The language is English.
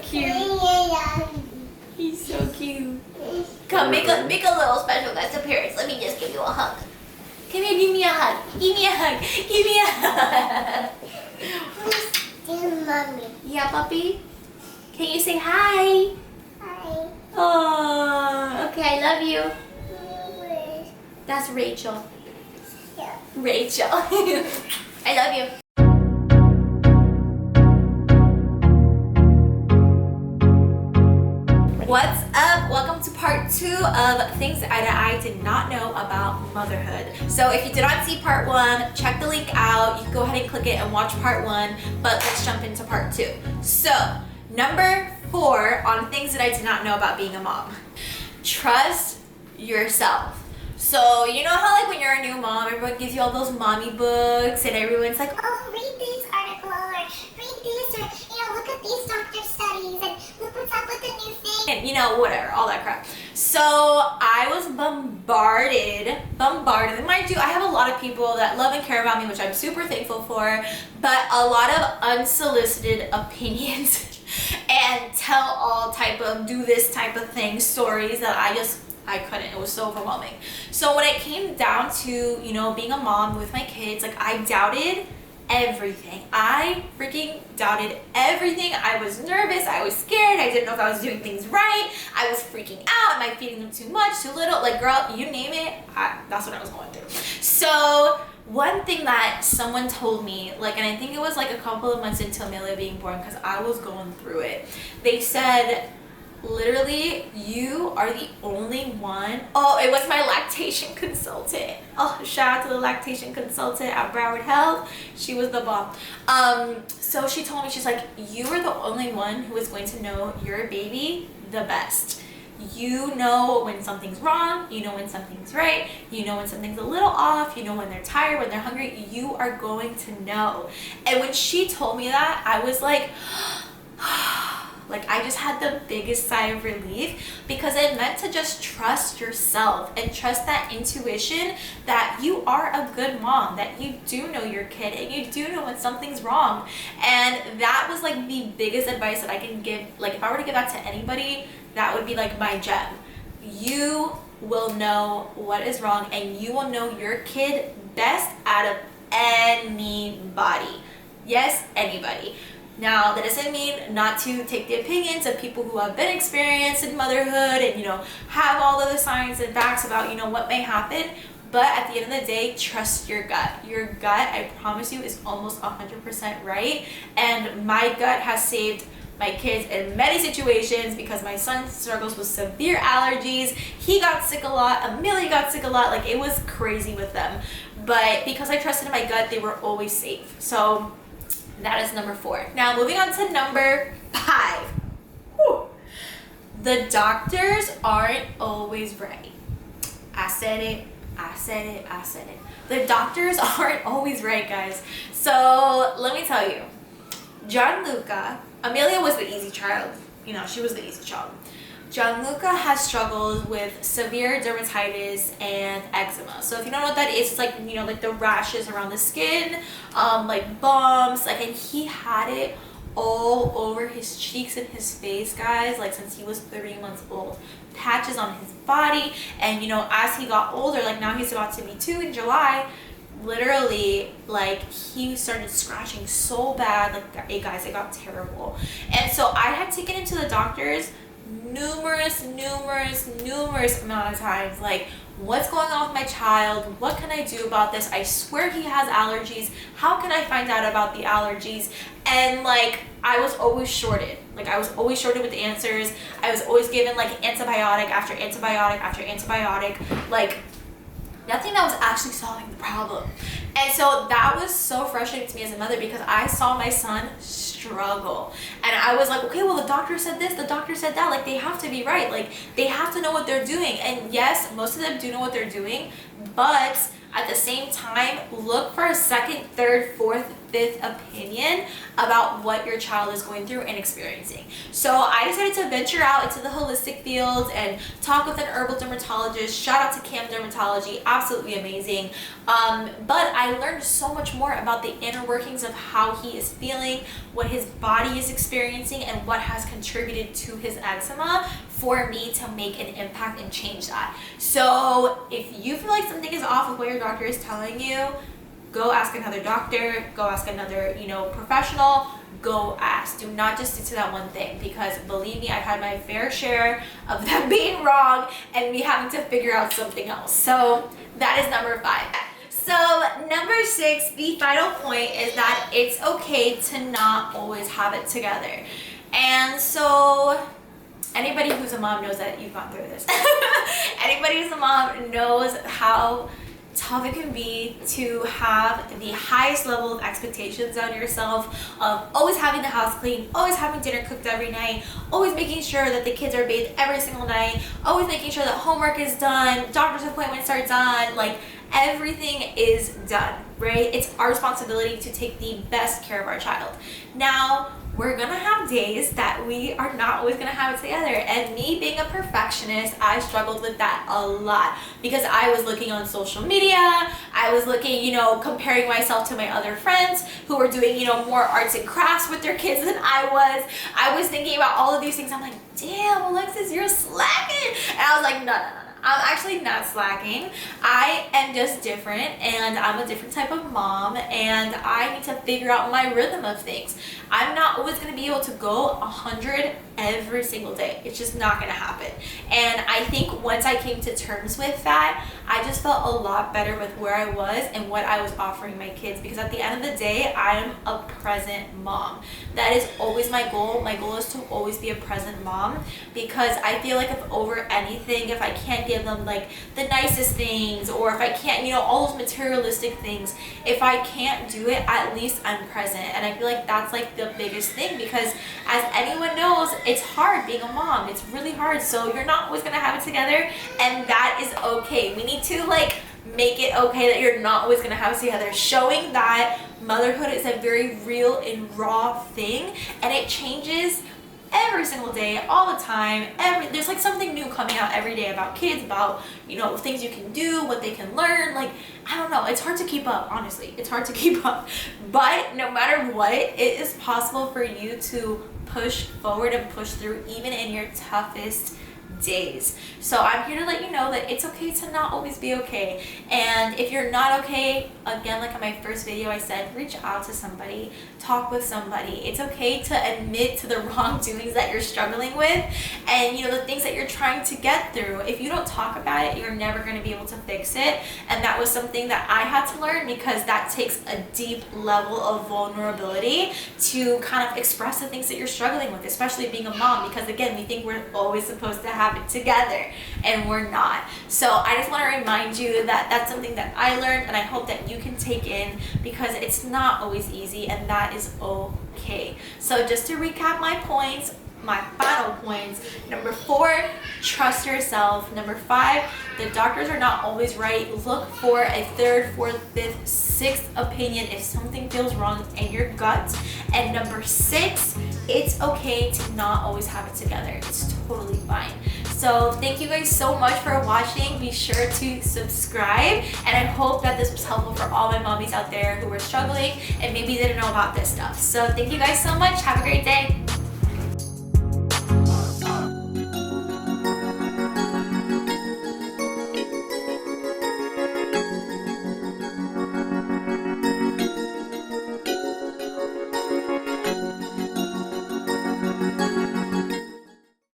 cute. He's so cute. Come, make a little special guest appearance. Let me just give you a hug. Come here, give me a hug. Give me a hug. Give me a hug. Mommy. Yeah, puppy? Can you say hi? Hi. Oh, okay, I love you. That's Rachel. Yeah. Rachel. I love you. What's up? Welcome to part 2 of things that I did not know about motherhood. So if you did not see part 1, check the link out. You can go ahead and click it and watch part 1, but let's jump into part 2. So, number 4 on things that I did not know about being a mom. Trust yourself. So, you know how like when you're a new mom, everyone gives you all those mommy books and everyone's like, Oh, read this article or read this or, look at these doctor studies and look what's up with the new thing. and whatever, all that crap. So I was bombarded. And mind you, I have a lot of people that love and care about me, which I'm super thankful for, but a lot of unsolicited opinions and tell all type of do this type of thing stories that I couldn't. It was so overwhelming. So when it came down to, being a mom with my kids, like I doubted everything. I freaking doubted everything. I was nervous. I was scared. I didn't know if I was doing things right. I was freaking out. Am I feeding them too much, too little? Like, girl, you name it. That's what I was going through. So one thing that someone told me, and I think it was a couple of months into Amelia being born, because I was going through it. They said, literally, you are the only one. Oh, it was my lactation consultant. Oh, shout out to the lactation consultant at Broward Health. She was the bomb. So she told me, she's like, you are the only one who is going to know your baby the best. You know when something's wrong, you know when something's right, you know when something's a little off, you know when they're tired, when they're hungry, you are going to know. And when she told me that, I was like, I just had the biggest sigh of relief, because it meant to just trust yourself and trust that intuition that you are a good mom, that you do know your kid and you do know when something's wrong. And that was the biggest advice that I can give. If I were to give that to anybody, that would be my gem. You will know what is wrong and you will know your kid best out of anybody. Yes, anybody. Now, that doesn't mean not to take the opinions of people who have been experienced in motherhood and, have all of the science and facts about, what may happen. But at the end of the day, trust your gut. Your gut, I promise you, is almost 100% right. And my gut has saved my kids in many situations, because my son struggles with severe allergies. He got sick a lot. Amelia got sick a lot. It was crazy with them. But because I trusted in my gut, they were always safe. So that is number 4. Now, moving on to number 5. Whew. The doctors aren't always right. I said it. The doctors aren't always right, guys. So let me tell you, Gianluca, Amelia was the easy child. She was the easy child. Gianluca has struggled with severe dermatitis and eczema. So if you don't know what that is, it's the rashes around the skin, bumps, and he had it all over his cheeks and his face, guys, since he was 3 months old. Patches on his body, and as he got older, now he's about to be 2 in July, literally he started scratching so bad, hey guys, it got terrible. And so I had taken him to the doctors numerous amount of times, what's going on with my child, what can I do about this, I swear he has allergies, how can I find out about the allergies? And I was always shorted. I was always shorted with answers. I was always given antibiotic after antibiotic after antibiotic, nothing that was actually solving the problem. And so that was so frustrating to me as a mother, because I saw my son struggle. And I was like, okay, well, the doctor said this, the doctor said that. They have to be right. They have to know what they're doing. And yes, most of them do know what they're doing, but at the same time, look for a second, third, fourth, fifth opinion about what your child is going through and experiencing. So I decided to venture out into the holistic field and talk with an herbal dermatologist. Shout out to Cam Dermatology, absolutely amazing. But I learned so much more about the inner workings of how he is feeling, what his body is experiencing, and what has contributed to his eczema for me to make an impact and change that. So if you feel like something is off with what your doctor is telling you, go ask another doctor, go ask another, professional, go ask. Do not just stick to that one thing, because believe me, I've had my fair share of them being wrong and me having to figure out something else. So that is number 5. So number 6, the final point is that it's okay to not always have it together. And so anybody who's a mom knows that you've gone through this. Anybody who's a mom knows how tough it can be to have the highest level of expectations on yourself, of always having the house clean, always having dinner cooked every night, always making sure that the kids are bathed every single night, always making sure that homework is done, doctor's appointments are done, like everything is done, right? It's our responsibility to take the best care of our child. Now, we're gonna have days that we are not always gonna have it together. And me being a perfectionist, I struggled with that a lot, because I was looking on social media, I was looking, comparing myself to my other friends who were doing, more arts and crafts with their kids than I was. I was thinking about all of these things. I'm like, damn, Alexis, you're slacking. And I was like, no. I'm actually not slacking. I am just different, and I'm a different type of mom, and I need to figure out my rhythm of things. I'm not always going to be able to go 100 every single day. It's just not going to happen. And I think once I came to terms with that, I just felt a lot better with where I was and what I was offering my kids, because at the end of the day, I'm a present mom. That is always my goal. My goal is to always be a present mom, because I feel like if over anything, if I can't give them like the nicest things, or if I can't, all those materialistic things, if I can't do it, at least I'm present. And I feel like that's like the biggest thing, because as anyone knows, it's hard being a mom. It's really hard. So you're not always gonna have it together, and that is okay. We need to make it okay that you're not always gonna have it together, showing that motherhood is a very real and raw thing, and it changes every single day, all the time. There's something new coming out every day about kids, about things you can do, what they can learn. I don't know, it's hard to keep up. Honestly, it's hard to keep up, but no matter what, it is possible for you to push forward and push through even in your toughest days. So I'm here to let you know that it's okay to not always be okay. And if you're not okay, again, like in my first video I said, reach out to somebody, talk with somebody. It's okay to admit to the wrongdoings that you're struggling with, and the things that you're trying to get through. If you don't talk about it, you're never going to be able to fix it. And that was something that I had to learn, because that takes a deep level of vulnerability to kind of express the things that you're struggling with, especially being a mom, because again, we think we're always supposed to have it together, and we're not. So I just want to remind you that that's something that I learned, and I hope that you can take in, because it's not always easy, and that is okay. So just to recap my points, my final points: number 4, trust yourself. Number 5, the doctors are not always right. Look for a 3rd, 4th, 5th, 6th opinion if something feels wrong in your gut. And number 6, it's okay to not always have it together. It's totally fine. So thank you guys so much for watching. Be sure to subscribe, and I hope that this was helpful for all my mommies out there who were struggling and maybe didn't know about this stuff. So thank you guys so much. Have a great day.